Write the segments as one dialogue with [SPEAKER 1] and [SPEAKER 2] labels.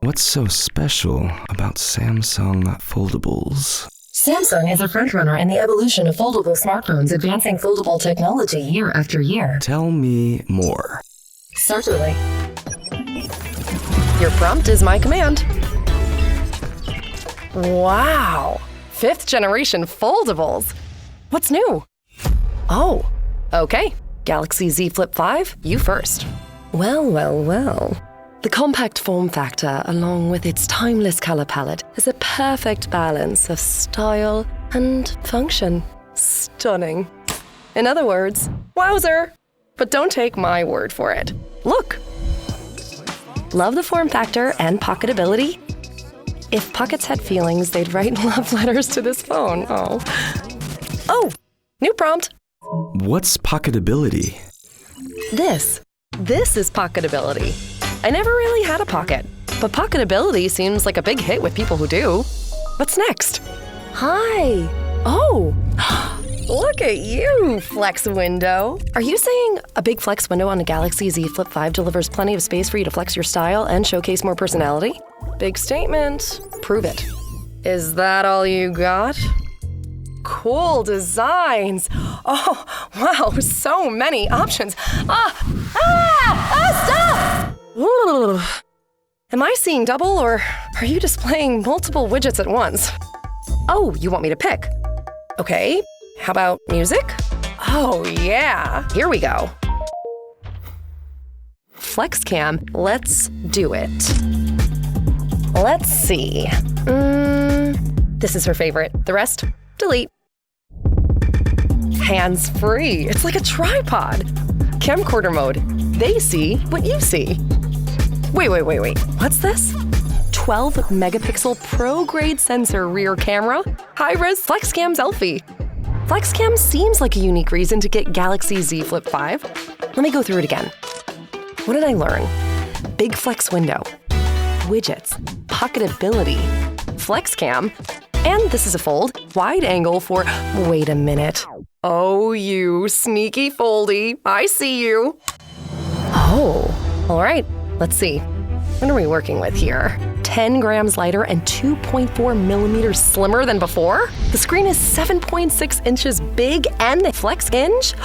[SPEAKER 1] What's so special about Samsung foldables?
[SPEAKER 2] Samsung is a frontrunner in the evolution of foldable smartphones, advancing foldable technology year after year.
[SPEAKER 1] Tell me more.
[SPEAKER 2] Certainly. Your prompt is my command. Wow! 5th generation foldables. What's new? Oh, okay. Galaxy Z Flip5, you first. Well. The compact form factor, along with its timeless color palette, is a perfect balance of style and function. Stunning. In other words, wowzer! But don't take my word for it. Look! Love the form factor and pocketability? If pockets had feelings, they'd write love letters to this phone. Oh, new prompt.
[SPEAKER 1] What's pocketability?
[SPEAKER 2] This is pocketability. I never really had a pocket, but pocketability seems like a big hit with people who do. What's next? Hi. Oh, look at you, Flex Window. Are you saying a big flex window on a Galaxy Z Flip 5 delivers plenty of space for you to flex your style and showcase more personality? Big statement. Prove it. Is that all you got? Cool designs. Oh, wow, so many options. Stop! Ooh. Am I seeing double, or are you displaying multiple widgets at once? Oh, you want me to pick? Okay, how about music? Oh, yeah, here we go. FlexCam, let's do it. Let's see. This is her favorite. The rest, delete. Hands-free. It's like a tripod. Camcorder mode. They see what you see. Wait. What's this? 12 megapixel pro-grade sensor rear camera. High-res FlexCam selfie. FlexCam seems like a unique reason to get Galaxy Z Flip 5. Let me go through it again. What did I learn? Big flex window. Widgets. Pocketability. FlexCam. And this is a fold. Wide angle for... Wait a minute. Oh, you sneaky foldy. I see you. Oh, all right. Let's see. What are we working with here? 10 grams lighter and 2.4 millimeters slimmer than before? The screen is 7.6 inches big and the flex hinge?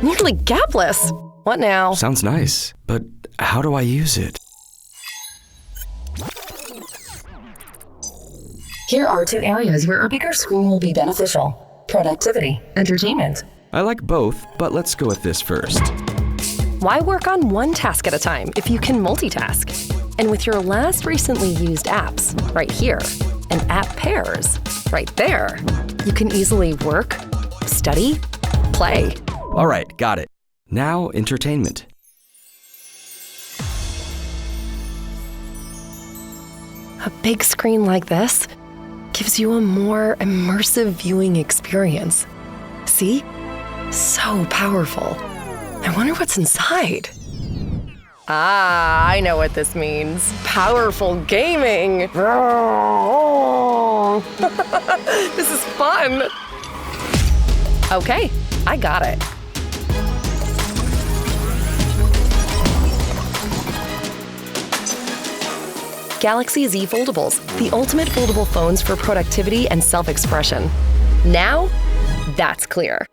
[SPEAKER 2] Nearly gapless. What now?
[SPEAKER 1] Sounds nice, but how do I use it?
[SPEAKER 2] Here are 2 areas where a bigger screen will be beneficial. Productivity, entertainment.
[SPEAKER 1] I like both, but let's go with this first.
[SPEAKER 2] Why work on one task at a time if you can multitask? And with your last recently used apps, right here, and app pairs, right there, you can easily work, study, play.
[SPEAKER 1] All right, got it. Now, entertainment.
[SPEAKER 2] A big screen like this gives you a more immersive viewing experience. See? So powerful. I wonder what's inside. I know what this means. Powerful gaming. This is fun. Okay, I got it. Galaxy Z Foldables, the ultimate foldable phones for productivity and self-expression. Now, that's clear.